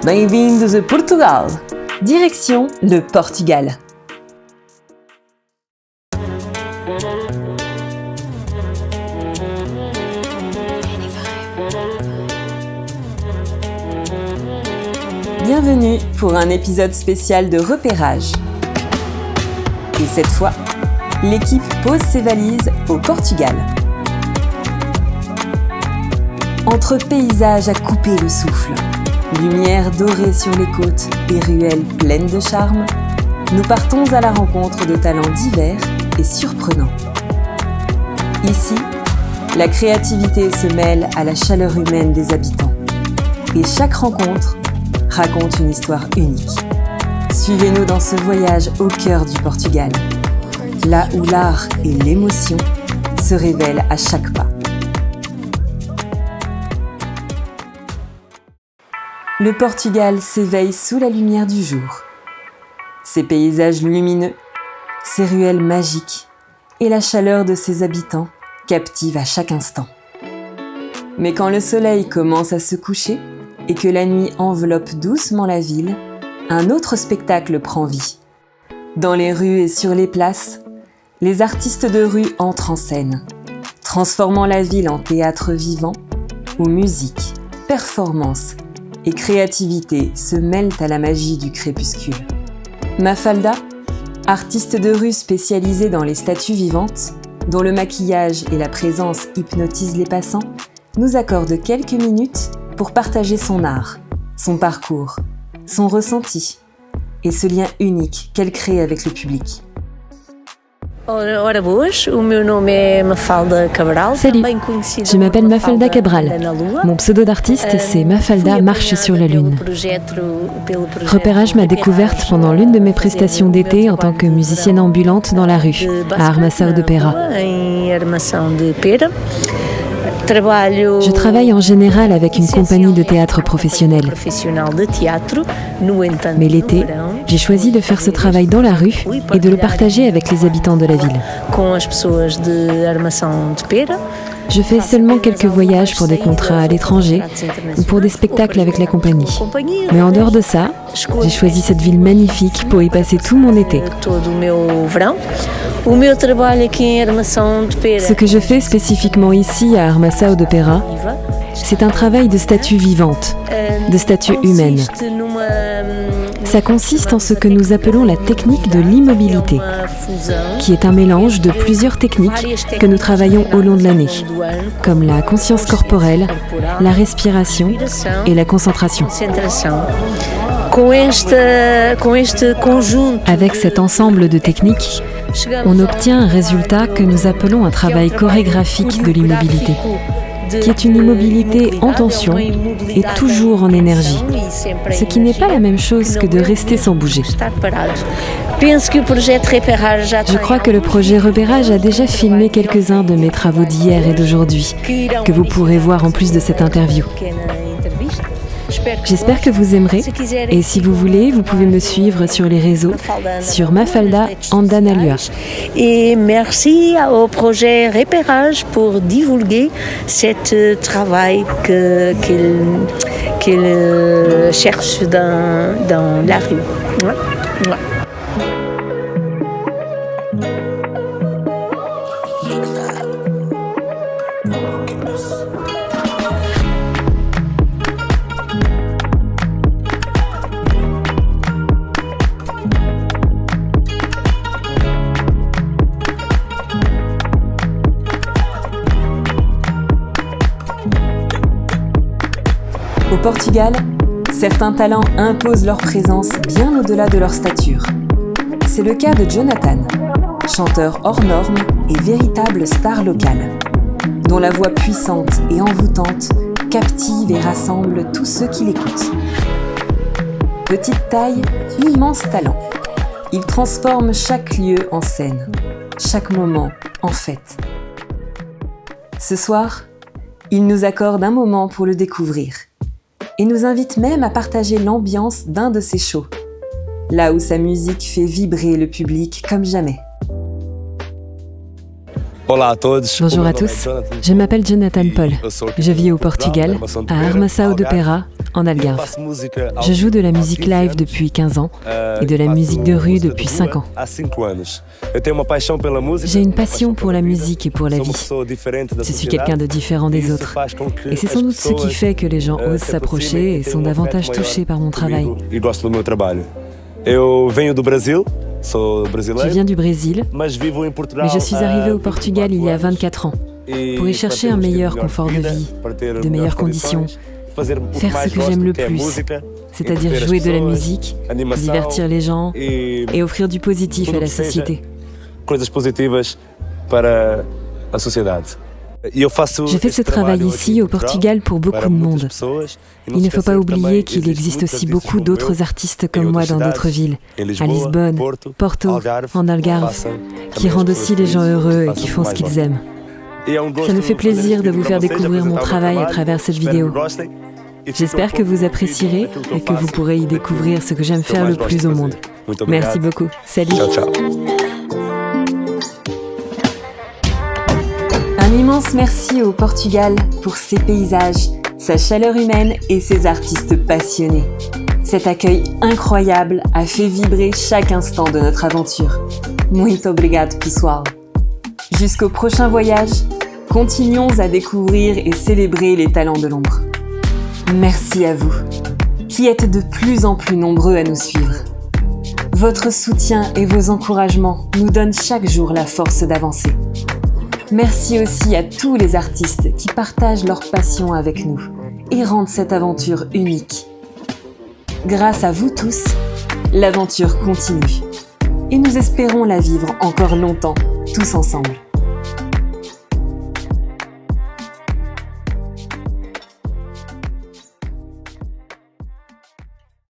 Bem-vindos a Portugal! Direction le Portugal. Bienvenue pour un épisode spécial de repérage. Et cette fois, l'équipe pose ses valises au Portugal. Entre paysages à couper le souffle, lumière dorée sur les côtes et ruelles pleines de charme, nous partons à la rencontre de talents divers et surprenants. Ici, la créativité se mêle à la chaleur humaine des habitants. Et chaque rencontre raconte une histoire unique. Suivez-nous dans ce voyage au cœur du Portugal, là où l'art et l'émotion se révèlent à chaque pas. Le Portugal s'éveille sous la lumière du jour. Ses paysages lumineux, ses ruelles magiques et la chaleur de ses habitants captivent à chaque instant. Mais quand le soleil commence à se coucher et que la nuit enveloppe doucement la ville, un autre spectacle prend vie. Dans les rues et sur les places, les artistes de rue entrent en scène, transformant la ville en théâtre vivant où musique, performance et créativité se mêlent à la magie du crépuscule. Mafalda, artiste de rue spécialisée dans les statues vivantes, dont le maquillage et la présence hypnotisent les passants, nous accorde quelques minutes pour partager son art, son parcours, son ressenti et ce lien unique qu'elle crée avec le public. Ora boas, o meu nome é Mafalda Cabral. Salut, je m'appelle Mafalda Cabral. Mon pseudo d'artiste, c'est Mafalda Marche sur la Lune. Repérage m'a découverte pendant l'une de mes prestations d'été en tant que musicienne ambulante dans la rue, à Armação de Pera. Je travaille en général avec une compagnie de théâtre professionnelle. Mais l'été, j'ai choisi de faire ce travail dans la rue et de le partager avec les habitants de la ville. Je fais seulement quelques voyages pour des contrats à l'étranger ou pour des spectacles avec la compagnie. Mais en dehors de ça, j'ai choisi cette ville magnifique pour y passer tout mon été. Ce que je fais spécifiquement ici à Armação de Pera, c'est un travail de statue vivante, de statue humaine. Ça consiste en ce que nous appelons la technique de l'immobilité, qui est un mélange de plusieurs techniques que nous travaillons au long de l'année, comme la conscience corporelle, la respiration et la concentration. Avec cet ensemble de techniques, on obtient un résultat que nous appelons un travail chorégraphique de l'immobilité, qui est une immobilité en tension et toujours en énergie, ce qui n'est pas la même chose que de rester sans bouger. Je crois que le projet Repérage a déjà filmé quelques-uns de mes travaux d'hier et d'aujourd'hui, que vous pourrez voir en plus de cette interview. J'espère que vous aimerez et si vous voulez, vous pouvez me suivre sur les réseaux, sur Mafalda Andanalua. Et merci au projet Repérage pour divulguer ce travail qu'il cherche dans la rue. Ouais. Au Portugal, certains talents imposent leur présence bien au-delà de leur stature. C'est le cas de Jonathan, chanteur hors norme et véritable star locale, dont la voix puissante et envoûtante captive et rassemble tous ceux qui l'écoutent. Petite taille, immense talent. Il transforme chaque lieu en scène, chaque moment en fête. Ce soir, il nous accorde un moment pour le découvrir et nous invite même à partager l'ambiance d'un de ses shows, là où sa musique fait vibrer le public comme jamais. Bonjour à tous, je m'appelle Jonathan Paul. Je vis au Portugal, à Armaçao de Pera, en Algarve. Je joue de la musique live depuis 15 ans et de la musique de rue depuis 5 ans. J'ai une passion pour la musique et pour la vie. Je suis quelqu'un de différent des autres. Et c'est sans doute ce qui fait que les gens osent s'approcher et sont davantage touchés par mon travail. Je viens du Brésil, mais je suis arrivé au Portugal il y a 24 ans pour y chercher un meilleur confort de vie, de meilleures conditions, faire ce que j'aime le plus, c'est-à-dire jouer de la musique, divertir les gens et offrir du positif à la société. Je fais ce travail ici au Portugal pour beaucoup de monde. Il ne faut pas oublier qu'il existe aussi beaucoup d'autres artistes comme moi dans d'autres villes, à Lisbonne, Porto, en Algarve, qui rendent aussi les gens heureux et qui font ce qu'ils aiment. Ça me fait plaisir de vous faire découvrir mon travail à travers cette vidéo. J'espère que vous apprécierez et que vous pourrez y découvrir ce que j'aime faire le plus au monde. Merci beaucoup. Salut. Un immense merci au Portugal pour ses paysages, sa chaleur humaine et ses artistes passionnés. Cet accueil incroyable a fait vibrer chaque instant de notre aventure. Muito obrigado, pessoal. Jusqu'au prochain voyage, continuons à découvrir et célébrer les talents de l'ombre. Merci à vous, qui êtes de plus en plus nombreux à nous suivre. Votre soutien et vos encouragements nous donnent chaque jour la force d'avancer. Merci aussi à tous les artistes qui partagent leur passion avec nous et rendent cette aventure unique. Grâce à vous tous, l'aventure continue et nous espérons la vivre encore longtemps, tous ensemble.